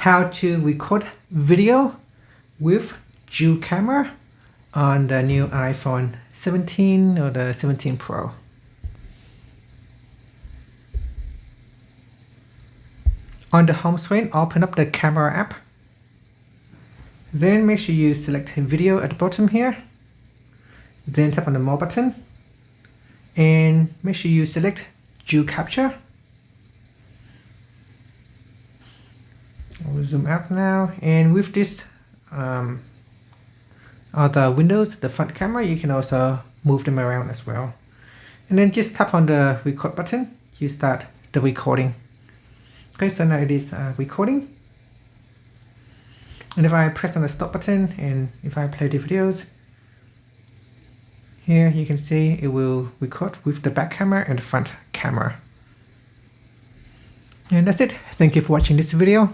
how to record video with dual camera on the new iPhone 17 or the 17 Pro. On the home screen, open up the camera app. Then make sure you select video at the bottom here. Then tap on the more button. And make sure you select dual capture. I'll zoom out now. And with this other windows, the front camera, you can also move them around as well. And then just tap on the record button to start the recording. Okay, so now it is recording. And if I press on the stop button and if I play the videos, here you can see it will record with the back camera and the front camera. And that's it. Thank you for watching this video.